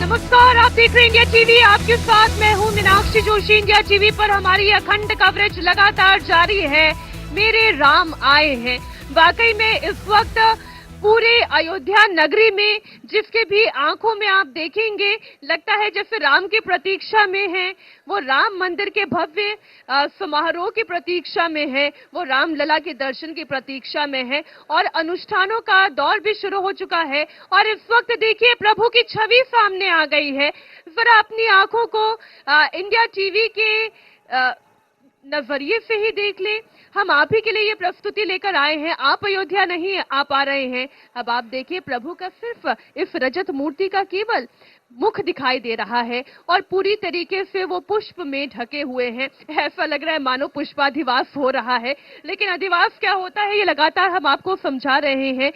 नमस्कार, आप देख रहे हैं इंडिया टीवी। आपके साथ मैं हूं मीनाक्षी जोशी। इंडिया टीवी पर हमारी अखंड कवरेज लगातार जारी है। मेरे राम आए हैं। वाकई में इस वक्त पूरे अयोध्या नगरी में जिसके भी आंखों में आप देखेंगे, लगता है जैसे राम की प्रतीक्षा में है। वो राम मंदिर के भव्य समारोह की प्रतीक्षा में है, वो राम लला के दर्शन की प्रतीक्षा में है और अनुष्ठानों का दौर भी शुरू हो चुका है। और इस वक्त देखिए प्रभु की छवि सामने आ गई है। जरा अपनी आंखों को इंडिया टीवी के नजरिए से ही देख ले। हम आप ही के लिए ये प्रस्तुति लेकर आए हैं। आप अयोध्या नहीं आ पा रहे हैं। अब आप देखिए प्रभु का सिर्फ इस रजत मूर्ति का केवल मुख दिखाई दे रहा है और पूरी तरीके से वो पुष्प में ढके हुए हैं। ऐसा लग रहा है मानो पुष्पाधिवास हो रहा है, लेकिन अधिवास क्या होता है ये लगातार हम आपको समझा रहे हैं।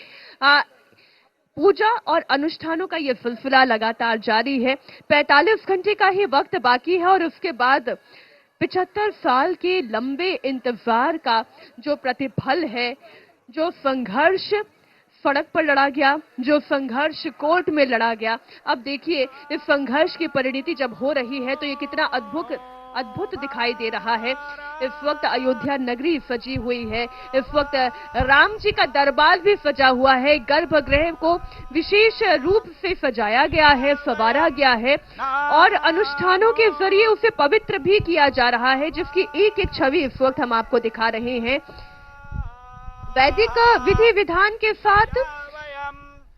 पूजा और अनुष्ठानों का ये सिलसिला लगातार जारी है। 45 घंटे का ही वक्त बाकी है और उसके बाद 75 साल के लंबे इंतजार का जो प्रतिफल है, जो संघर्ष सड़क पर लड़ा गया, जो संघर्ष कोर्ट में लड़ा गया, अब देखिए इस संघर्ष की परिणति जब हो रही है तो ये कितना अद्भुत दिखाई दे रहा है। इस वक्त अयोध्या नगरी सजी हुई है। इस वक्त राम जी का दरबार भी सजा हुआ है। गर्भगृह को विशेष रूप से सजाया गया है, संवारा गया है और अनुष्ठानों के जरिए उसे पवित्र भी किया जा रहा है, जिसकी एक एक छवि इस वक्त हम आपको दिखा रहे हैं। वैदिक विधि विधान के साथ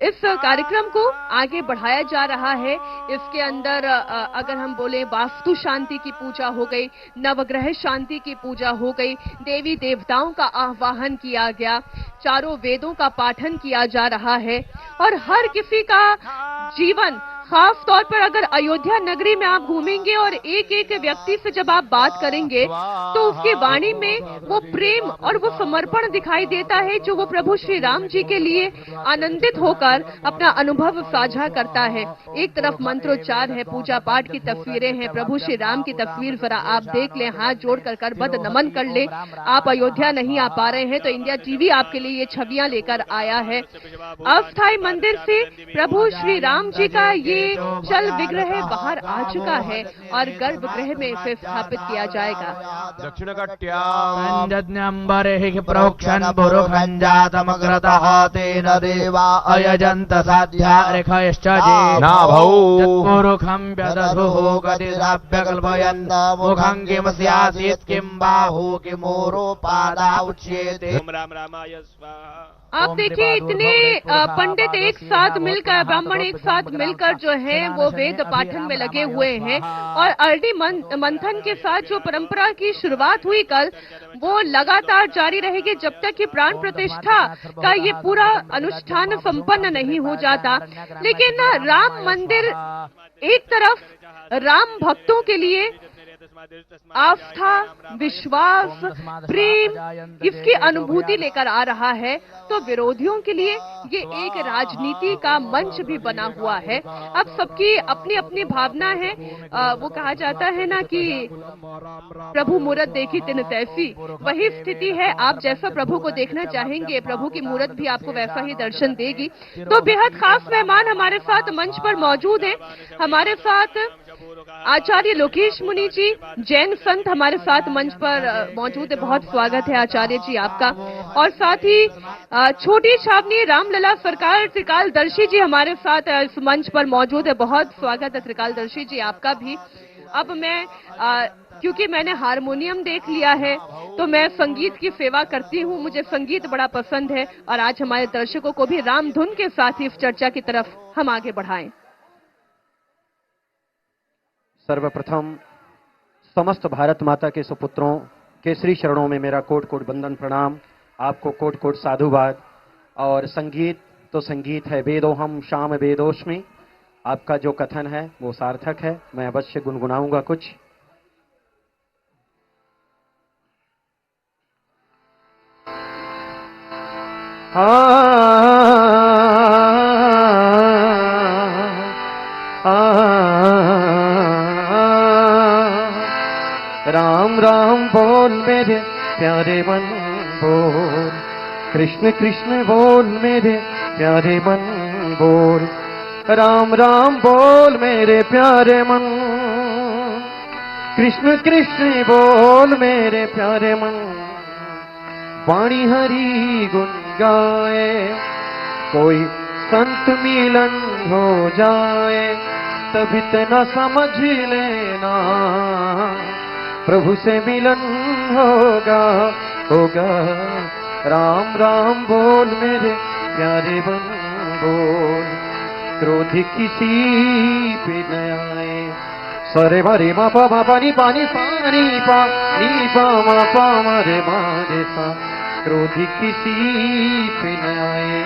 इस कार्यक्रम को आगे बढ़ाया जा रहा है। इसके अंदर अगर हम बोले वास्तु शांति की पूजा हो गई, नवग्रह शांति की पूजा हो गई, देवी देवताओं का आह्वान किया गया, चारों वेदों का पाठन किया जा रहा है और हर किसी का जीवन, खास तौर पर अगर अयोध्या नगरी में आप घूमेंगे और एक एक व्यक्ति से जब आप बात करेंगे तो उसकी वाणी में वो प्रेम और वो समर्पण दिखाई देता है जो वो प्रभु श्री राम जी के लिए आनंदित होकर अपना अनुभव साझा करता है। एक तरफ मंत्रोच्चार है, पूजा पाठ की तस्वीरें हैं, प्रभु श्री राम की तस्वीर जरा आप देख लें, हाथ जोड़कर करबद्ध नमन कर ले। आप अयोध्या नहीं आ पा रहे हैं तो इंडिया टीवी आपके लिए ये छवियां लेकर आया है। अस्थायी मंदिर से प्रभु श्री राम जी का ये चल विग्रह बाहर आ चुका है और गर्भगृह में इसे स्थापित किया जाएगा। दक्षिण कट्याम्बरे प्रोक्षण पुरुषंजातमग्रतः तेन देवा अयजंत साध्या रेखयश्च पुरुषं व्यदधुः गतिराभ्यकल्पयन् मुखं किं स्यासीत् किं बाहु किमोरो पादा उच्येते। राम रामाय स्वाहा। आप देखिए इतने पंडित एक साथ मिलकर, ब्राह्मण एक साथ मिलकर जो है वो वेद पाठन में लगे हुए हैं और अर्डी मंथन के साथ जो परंपरा की शुरुआत हुई कल, वो लगातार जारी रहेगी जब तक कि प्राण प्रतिष्ठा का ये पूरा अनुष्ठान संपन्न नहीं हो जाता। लेकिन राम मंदिर एक तरफ राम भक्तों के लिए आस्था, विश्वास, प्रेम, इसकी अनुभूति लेकर आ रहा है, तो विरोधियों के लिए ये एक राजनीति का मंच भी बना हुआ है। अब सबकी अपनी अपनी भावना है। वो कहा जाता है ना कि प्रभु मूरत देखी तिन तैसी, वही स्थिति है। आप जैसा प्रभु को देखना चाहेंगे, प्रभु की मूरत भी आपको वैसा ही दर्शन देगी। तो बेहद खास मेहमान हमारे साथ मंच पर मौजूद हैं। हमारे साथ आचार्य लोकेश मुनि जी, जैन संत हमारे साथ मंच पर मौजूद है। बहुत स्वागत है आचार्य जी आपका। और साथ ही छोटी छावनी रामलला सरकार त्रिकालदर्शी जी हमारे साथ इस मंच पर मौजूद है। बहुत स्वागत है त्रिकालदर्शी जी आपका भी। अब मैं क्योंकि मैंने हारमोनियम देख लिया है तो मैं संगीत की सेवा करती हूँ, मुझे संगीत बड़ा पसंद है और आज हमारे दर्शकों को भी राम धुन के साथ ही इस चर्चा की तरफ हम आगे बढ़ाएं। सर्वप्रथम समस्त भारत माता के सुपुत्रों के श्री चरणों में मेरा कोट कोट वंदन प्रणाम। आपको कोट कोट साधुवाद। और संगीत तो संगीत है, वेदोहम शाम वेदोष्मि। आपका जो कथन है वो सार्थक है। मैं अवश्य गुनगुनाऊंगा कुछ। राम राम बोल मेरे प्यारे मन बोल, कृष्ण कृष्ण बोल मेरे प्यारे मन बोल, राम राम बोल मेरे प्यारे मन, कृष्ण कृष्ण बोल मेरे प्यारे मन, वाणी हरि गुण गाए, कोई संत मिलन हो जाए, तभी तना समझ लेना, प्रभु से मिलन होगा होगा। राम राम बोल मेरे प्यारे मन बोल, क्रोध किसी पे न आए। सरे मरे मा पा नी पानी पानी पा नी पा मा रे मा रे सा, क्रोध किसी पे न आए,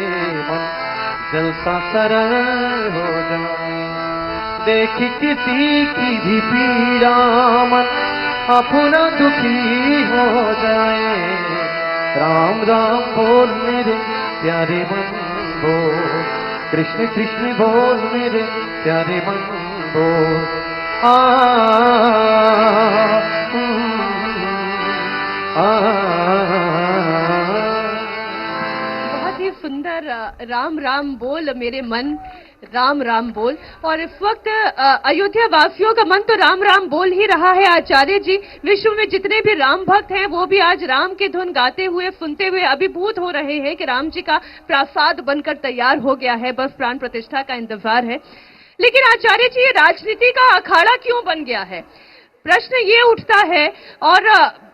मन जलसा सरल हो जाए। देख किसी की भी पीड़ा, मन अपना दुखी हो जाए। राम राम बोल मेरे प्यारे मन बोल, कृष्ण कृष्ण बोल मेरे प्यारे मन बोल। बहुत ही सुंदर राम राम बोल मेरे मन, राम राम बोल। और इस वक्त अयोध्या वासियों का मन तो राम राम बोल ही रहा है आचार्य जी। विश्व में जितने भी राम भक्त हैं वो भी आज राम की धुन गाते हुए सुनते हुए अभिभूत हो रहे हैं कि राम जी का प्रासाद बनकर तैयार हो गया है, बस प्राण प्रतिष्ठा का इंतजार है। लेकिन आचार्य जी, ये राजनीति का अखाड़ा क्यों बन गया है? प्रश्न ये उठता है। और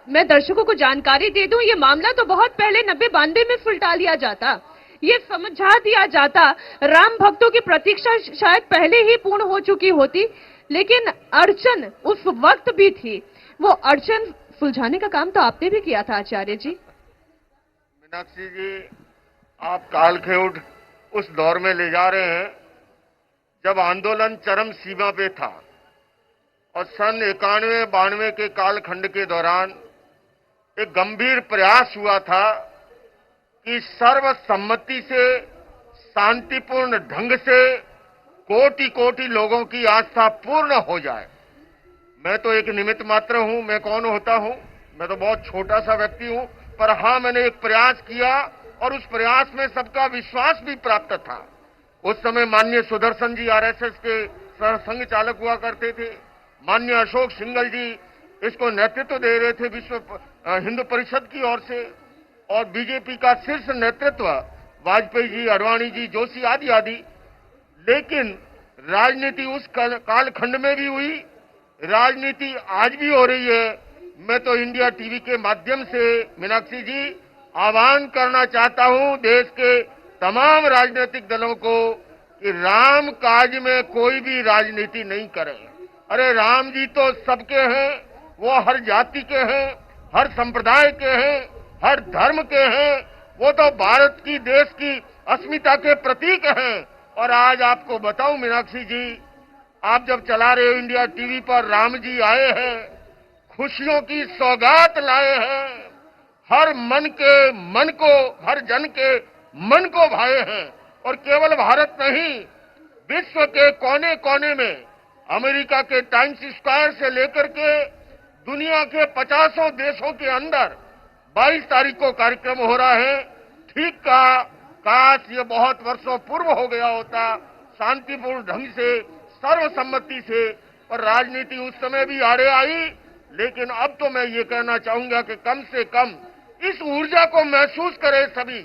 मैं दर्शकों को जानकारी दे दूं, ये मामला तो बहुत पहले 90-92 में सुलटा लिया जाता, ये समझा दिया जाता, राम भक्तों की प्रतीक्षा शायद पहले ही पूर्ण हो चुकी होती, लेकिन अड़चन उस वक्त भी थी। वो अड़चन सुलझाने का काम तो आपने भी किया था आचार्य जी। मीनाक्षी जी, आप कालखेड़ उस दौर में ले जा रहे हैं जब आंदोलन चरम सीमा पे था और सन 91-92 के कालखंड के दौरान एक गंभीर प्रयास हुआ था कि सर्वसम्मति से शांतिपूर्ण ढंग से कोटि कोटि लोगों की आस्था पूर्ण हो जाए। मैं तो एक निमित्त मात्र हूं, मैं कौन होता हूं, मैं तो बहुत छोटा सा व्यक्ति हूं, पर हां, मैंने एक प्रयास किया और उस प्रयास में सबका विश्वास भी प्राप्त था। उस समय माननीय सुदर्शन जी आरएसएस के संघ चालक हुआ करते थे, माननीय अशोक सिंघल जी इसको नेतृत्व दे रहे थे विश्व हिंदू परिषद की ओर से, और बीजेपी का शीर्ष नेतृत्व वाजपेयी जी, अडवाणी जी, जोशी आदि आदि। लेकिन राजनीति उस कालखंड में भी हुई, राजनीति आज भी हो रही है। मैं तो इंडिया टीवी के माध्यम से मीनाक्षी जी आह्वान करना चाहता हूं देश के तमाम राजनीतिक दलों को कि राम काज में कोई भी राजनीति नहीं करें। अरे राम जी तो सबके हैं, वो हर जाति के हैं, हर संप्रदाय के हैं, हर धर्म के हैं, वो तो भारत की देश की अस्मिता के प्रतीक हैं। और आज आपको बताऊं मीनाक्षी जी, आप जब चला रहे हो इंडिया टीवी पर, राम जी आए हैं, खुशियों की सौगात लाए हैं, हर मन को हर जन के मन को भाए हैं। और केवल भारत नहीं, विश्व के कोने कोने में, अमेरिका के टाइम्स स्क्वायर से लेकर के दुनिया के 50 देशों के अंदर 22 तारीख को कार्यक्रम हो रहा है। ठीक कहा, काश ये बहुत वर्षों पूर्व हो गया होता, शांतिपूर्ण ढंग से, सर्वसम्मति से, पर राजनीति उस समय भी आड़े आई। लेकिन अब तो मैं ये कहना चाहूंगा कि कम से कम इस ऊर्जा को महसूस करें सभी।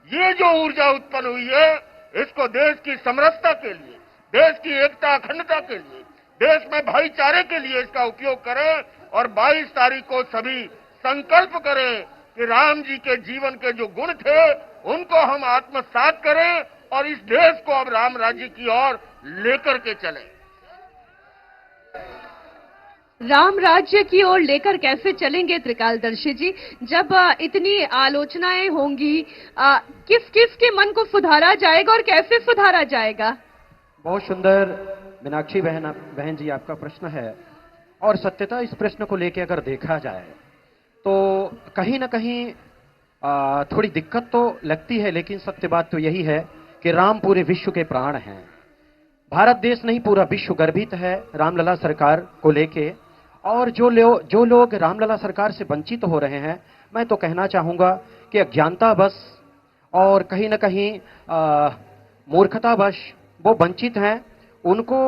ये जो ऊर्जा उत्पन्न हुई है, इसको देश की समरसता के लिए, देश की एकता अखंडता के लिए, देश में भाईचारे के लिए इसका उपयोग करें। और 22 तारीख को सभी संकल्प करें कि राम जी के जीवन के जो गुण थे उनको हम आत्मसात करें और इस देश को अब राम राज्य की ओर लेकर के चलें। राम राज्य की ओर लेकर कैसे चलेंगे त्रिकालदर्शी जी? जब इतनी आलोचनाएं होंगी, किस किस के मन को सुधारा जाएगा और कैसे सुधारा जाएगा? बहुत सुंदर मीनाक्षी बहन जी, आपका प्रश्न है। और सत्यता इस प्रश्न को लेकर अगर देखा जाए तो कहीं ना कहीं थोड़ी दिक्कत तो लगती है, लेकिन सत्य बात तो यही है कि राम पूरे विश्व के प्राण हैं। भारत देश नहीं, पूरा विश्व गर्वित है रामलला सरकार को लेके। और जो लोग रामलला सरकार से वंचित हो रहे हैं, मैं तो कहना चाहूंगा कि अज्ञानता बस और कहीं ना कहीं मूर्खता बस वो वंचित हैं, उनको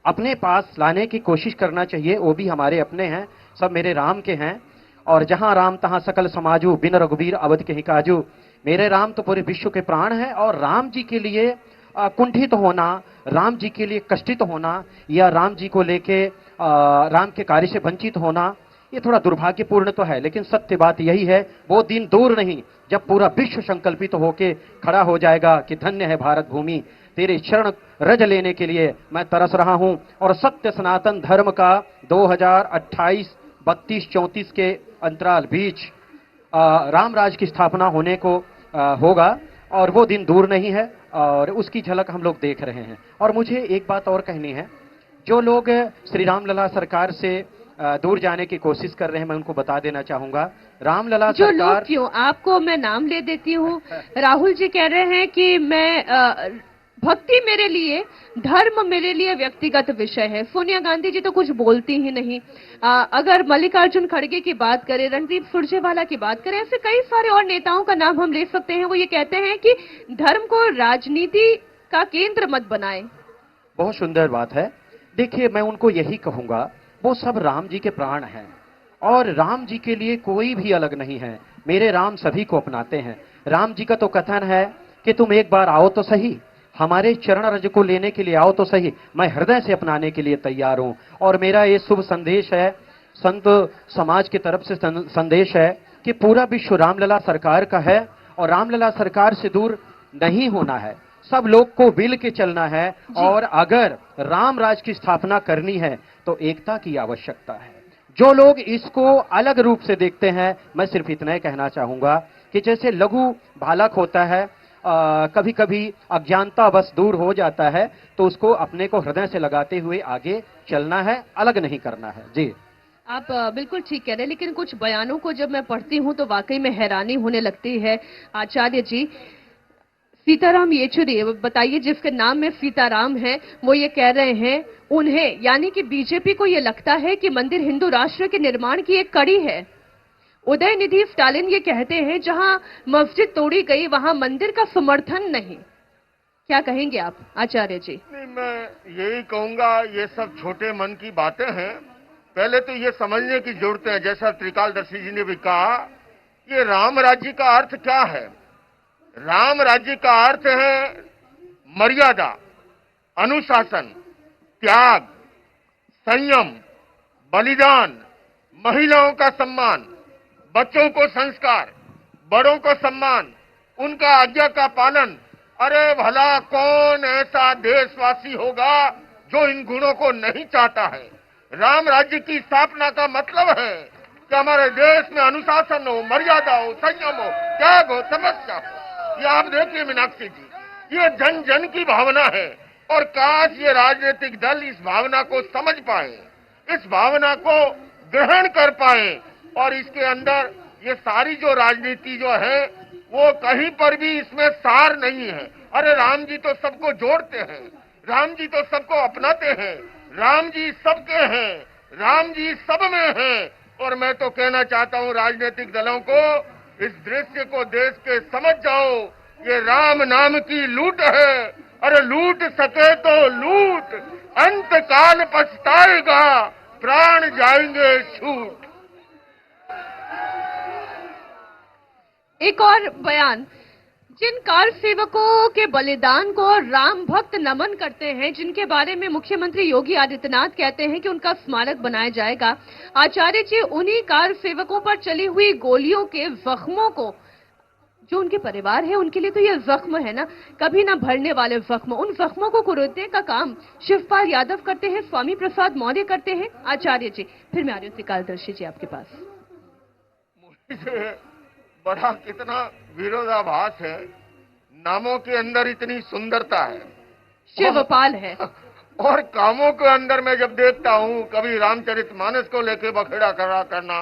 अपने पास लाने की कोशिश करना चाहिए। वो भी हमारे अपने हैं, सब मेरे राम के हैं। और जहां राम तहां सकल समाजू, बिन रघुबीर अवध के ही काजू। मेरे राम तो पूरे विश्व के प्राण हैं, और राम जी के लिए कुंठित होना, राम जी के लिए कष्टित होना, या राम जी को लेके राम के कार्य से वंचित होना, ये थोड़ा दुर्भाग्यपूर्ण तो है। लेकिन सत्य बात यही है, वो दिन दूर नहीं जब पूरा विश्व संकल्पित होके खड़ा हो जाएगा कि धन्य है भारत भूमि, तेरे शरण रज लेने के लिए मैं तरस रहा हूं। और सत्य सनातन धर्म का 2028, 32, 34 के अंतराल बीच रामराज की स्थापना होने को होगा, और वो दिन दूर नहीं है, और उसकी झलक हम लोग देख रहे हैं। और मुझे एक बात और कहनी है, जो लोग श्री रामलला सरकार से दूर जाने की कोशिश कर रहे हैं, मैं उनको बता देना चाहूंगा, रामलला जो सरकार। लोग क्यों, आपको मैं नाम ले देती हूँ। राहुल जी कह रहे हैं कि मैं भक्ति मेरे लिए, धर्म मेरे लिए व्यक्तिगत विषय है। सोनिया गांधी जी तो कुछ बोलती ही नहीं। अगर मल्लिकार्जुन खड़गे की बात करें, रणदीप सुरजेवाला की बात करें, ऐसे कई सारे और नेताओं का नाम हम ले सकते हैं। वो ये कहते हैं कि धर्म को राजनीति का केंद्र मत बनाए। बहुत सुंदर बात है। देखिए, मैं उनको यही कहूंगा, वो सब राम जी के प्राण हैं, और राम जी के लिए कोई भी अलग नहीं है। मेरे राम सभी को अपनाते हैं। राम जी का तो कथन है कि तुम एक बार आओ तो सही, हमारे चरण रज को लेने के लिए आओ तो सही, मैं हृदय से अपनाने के लिए तैयार हूं। और मेरा ये शुभ संदेश है, संत समाज की तरफ से संदेश है कि पूरा विश्व रामलला सरकार का है, और रामलला सरकार से दूर नहीं होना है। सब लोग को मिल के चलना है, और अगर राम राज की स्थापना करनी है तो एकता की आवश्यकता है। जो लोग इसको अलग रूप से देखते हैं, मैं सिर्फ इतना ही कहना चाहूंगा कि जैसे लघु बालक होता है, कभी कभी अज्ञानता बस दूर हो जाता है, तो उसको अपने को हृदय से लगाते हुए आगे चलना है, अलग नहीं करना है। जी, आप बिल्कुल ठीक कह रहे हैं, लेकिन कुछ बयानों को जब मैं पढ़ती हूं तो वाकई में हैरानी होने लगती है। आचार्य जी, सीताराम येचुरी, बताइए, जिसके नाम में सीताराम है, वो ये कह रहे हैं, उन्हें यानी कि बीजेपी को ये लगता है कि मंदिर हिंदू राष्ट्र के निर्माण की एक कड़ी है। उदयनिधि स्टालिन ये कहते हैं, जहां मस्जिद तोड़ी गई वहां मंदिर का समर्थन नहीं। क्या कहेंगे आप आचार्य जी? नहीं, मैं यही कहूंगा, ये सब छोटे मन की बातें हैं। पहले तो ये समझने की जरूरत है, जैसा त्रिकालदर्शी जी ने भी कहा, ये राम राज्य का अर्थ क्या है। राम राज्य का अर्थ है मर्यादा, अनुशासन, त्याग, संयम, बलिदान, महिलाओं का सम्मान, बच्चों को संस्कार, बड़ों को सम्मान, उनका आज्ञा का पालन। अरे भला कौन ऐसा देशवासी होगा जो इन गुणों को नहीं चाहता है। राम राज्य की स्थापना का मतलब है कि हमारे देश में अनुशासन हो, मर्यादा हो, संयम हो, त्याग हो, तपस्या हो। ये आप देखिए मीनाक्षी जी, ये जन जन की भावना है, और काश ये राजनीतिक दल इस भावना को समझ पाए, इस भावना को ग्रहण कर पाए, और इसके अंदर ये सारी जो राजनीति जो है वो कहीं पर भी इसमें सार नहीं है। अरे राम जी तो सबको जोड़ते हैं, राम जी तो सबको अपनाते हैं, राम जी सबके हैं, राम जी सब में हैं। और मैं तो कहना चाहता हूं राजनीतिक दलों को, इस दृश्य को देख के समझ जाओ, ये राम नाम की लूट है। अरे लूट सके तो लूट, अंत काल पछताएगा, प्राण जाएंगे छूट। एक और बयान, जिन कार सेवकों के बलिदान को राम भक्त नमन करते हैं, जिनके बारे में मुख्यमंत्री योगी आदित्यनाथ कहते हैं कि उनका स्मारक बनाया जाएगा, आचार्य जी, उन्हीं कार सेवकों पर चली हुई गोलियों के जख्मों को, जो उनके परिवार है उनके लिए तो ये जख्म है ना, कभी ना भरने वाले जख्म, उन जख्मों को कुरेदने का काम शिवपाल यादव करते हैं, स्वामी प्रसाद मौर्य करते हैं। आचार्य जी, फिर मैं आ रही हूँ त्रिकालदर्शी जी आपके पास। बड़ा कितना विरोधाभास है, नामों के अंदर इतनी सुंदरता है, शिवपाल है, और कामों के अंदर मैं जब देखता हूँ, कभी रामचरितमानस को लेके बखेड़ा करना,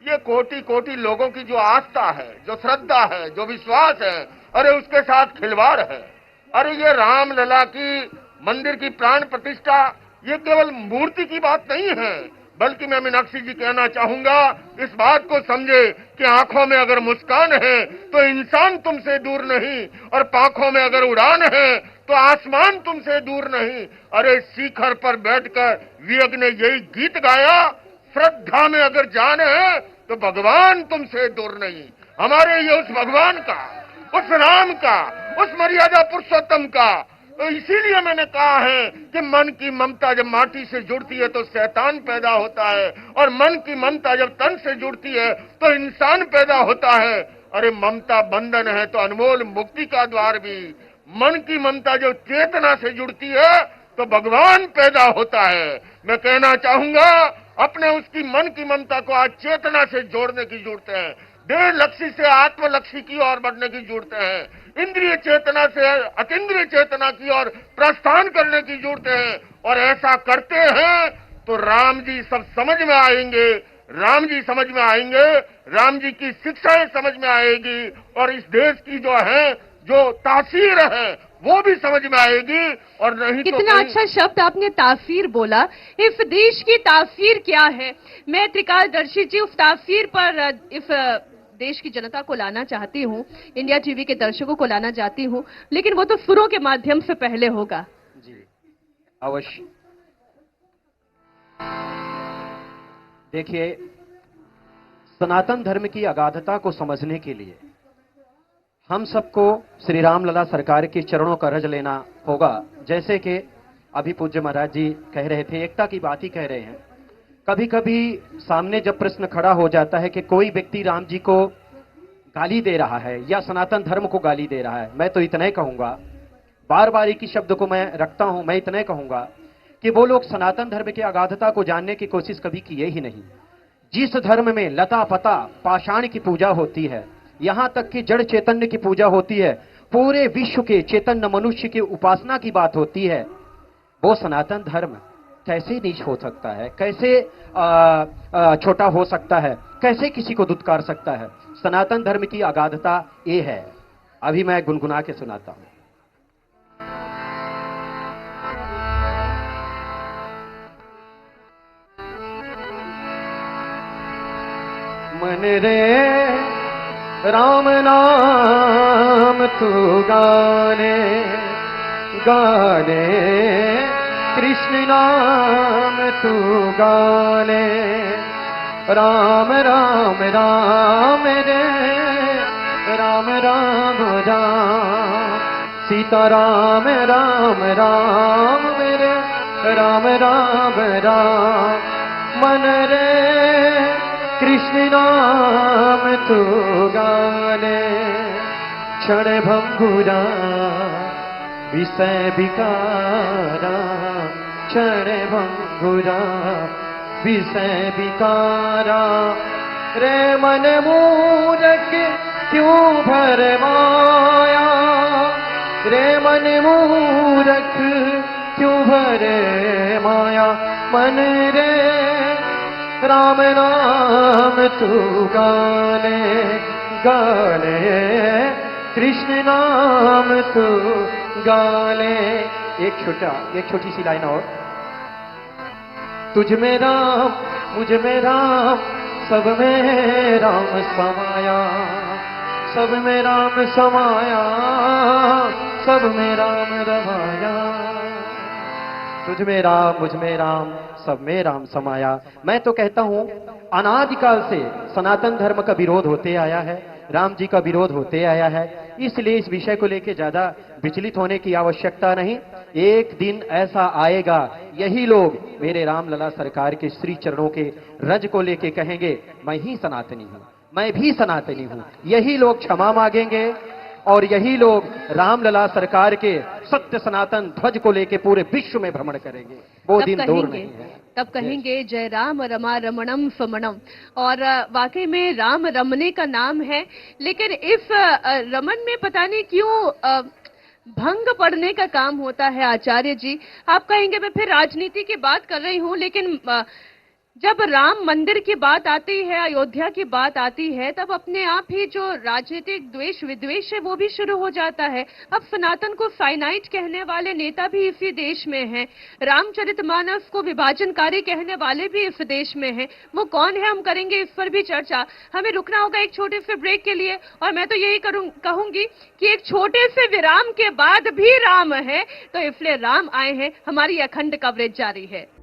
ये कोटि कोटि लोगों की जो आस्था है, जो श्रद्धा है, जो विश्वास है, अरे उसके साथ खिलवाड़ है। अरे ये रामलला की मंदिर की प्राण प्रतिष्ठा, ये केवल मूर्ति की बात नहीं है, बल्कि मैं मीनाक्षी जी कहना चाहूंगा, इस बात को समझे कि आंखों में अगर मुस्कान है तो इंसान तुमसे दूर नहीं, और पांखों में अगर उड़ान है तो आसमान तुमसे दूर नहीं। अरे शिखर पर बैठकर विवेक ने यही गीत गाया, श्रद्धा में अगर जान है तो भगवान तुमसे दूर नहीं। हमारे ये उस भगवान का, उस राम का, उस मर्यादा पुरुषोत्तम का। तो इसीलिए मैंने कहा है कि मन की ममता जब माटी से जुड़ती है तो शैतान पैदा होता है, और मन की ममता जब तन से जुड़ती है तो इंसान पैदा होता है। अरे ममता बंधन है तो अनमोल मुक्ति का द्वार भी। मन की ममता जब चेतना से जुड़ती है तो भगवान पैदा होता है। मैं कहना चाहूंगा अपने उसकी मन की ममता को आज चेतना से जोड़ने की जरूरत है। देह लक्ष्य से आत्मलक्ष्य की ओर बढ़ने की जरूरत है। इंद्रिय चेतना से अतीन्द्रिय चेतना की ओर प्रस्थान करने की जरूरत है। और ऐसा करते हैं तो राम जी सब समझ में आएंगे, राम जी समझ में आएंगे, राम जी की शिक्षाएं समझ में आएगी, और इस देश की जो तासीर है वो भी समझ में आएगी। और नहीं कितना तो अच्छा शब्द आपने तासीर बोला। इस देश की तासीर क्या है, मैं त्रिकालदर्शी जी उस तासीर पर इस देश की जनता को लाना चाहती हूँ, इंडिया टीवी के दर्शकों को लाना चाहती हूँ, लेकिन वो तो सुरों के माध्यम से पहले होगा। जी अवश्य। देखिए, सनातन धर्म की अगाधता को समझने के लिए हम सबको श्री राम लला सरकार के चरणों का रज लेना होगा। जैसे कि अभी पूज्य महाराज जी कह रहे थे, एकता की बात ही कह रहे हैं। कभी कभी सामने जब प्रश्न खड़ा हो जाता है कि कोई व्यक्ति राम जी को गाली दे रहा है या सनातन धर्म को गाली दे रहा है, मैं तो इतना ही कहूंगा, बार बार एक ही शब्द को मैं रखता हूं, मैं इतना ही कहूंगा कि वो लोग सनातन धर्म की अगाधता को जानने की कोशिश कभी किए ही नहीं। जिस धर्म में लता पता पाषाण की पूजा होती है, यहां तक कि जड़ चैतन्य की पूजा होती है, पूरे विश्व के चैतन्य मनुष्य की उपासना की बात होती है, वो सनातन धर्म कैसे नीच हो सकता है, कैसे छोटा हो सकता है, कैसे किसी को दुत्कार सकता है। सनातन धर्म की अगाधता ये है। अभी मैं गुनगुना के सुनाता हूं। मन रे राम नाम तू गाने गाने, कृष्ण नाम तू गाने, राम राम राम रे राम राम राम, सीता राम राम राम रे राम राम राम, मन रे कृष्ण नाम तू गाने, क्षण भंगुरा विषय विकारा, क्षण भंगुरा विषय विकारा, रे मन मूरख क्यों भरमाया, रे मन मूरख क्यों भरे माया, मन रे राम नाम तू गाने गाने, कृष्ण नाम तू गाने। एक छोटी सी लाइन और। तुझ में राम मुझ में राम सब में राम समाया, सब में राम समाया, सब में राम रमाया, तुझ में राम मुझ में राम सब में राम समाया। मैं तो कहता हूं अनादिकाल से सनातन धर्म का विरोध होते आया है, राम जी का विरोध होते आया है, इसलिए इस विषय को लेकर ज्यादा विचलित होने की आवश्यकता नहीं। एक दिन ऐसा आएगा, यही लोग मेरे राम लला सरकार के श्री चरणों के रज को लेके कहेंगे मैं ही सनातनी हूं, मैं भी सनातनी हूं। यही लोग क्षमा मांगेंगे और यही लोग रामलला सरकार के सत्य सनातन ध्वज को लेके पूरे विश्व में भ्रमण करेंगे। वो दिन दूर नहीं है। तब कहेंगे जय राम रमा रमणम समणम। और वाकई में राम रमने का नाम है, लेकिन इस रमन में पता नहीं क्यों भंग पड़ने का काम होता है। आचार्य जी, आप कहेंगे मैं फिर राजनीति की बात कर रही हूँ, लेकिन जब राम मंदिर की बात आती है, अयोध्या की बात आती है, तब अपने आप ही जो राजनीतिक द्वेष विद्वेष है वो भी शुरू हो जाता है। अब सनातन को साइनाइड कहने वाले नेता भी इसी देश में हैं। रामचरितमानस को विभाजनकारी कहने वाले भी इस देश में हैं। वो कौन है, हम करेंगे इस पर भी चर्चा। हमें रुकना होगा एक छोटे से ब्रेक के लिए, और मैं तो यही कहूंगी कि एक छोटे से विराम के बाद भी राम है, तो इसलिए राम आए हैं। हमारी अखंड कवरेज जारी है।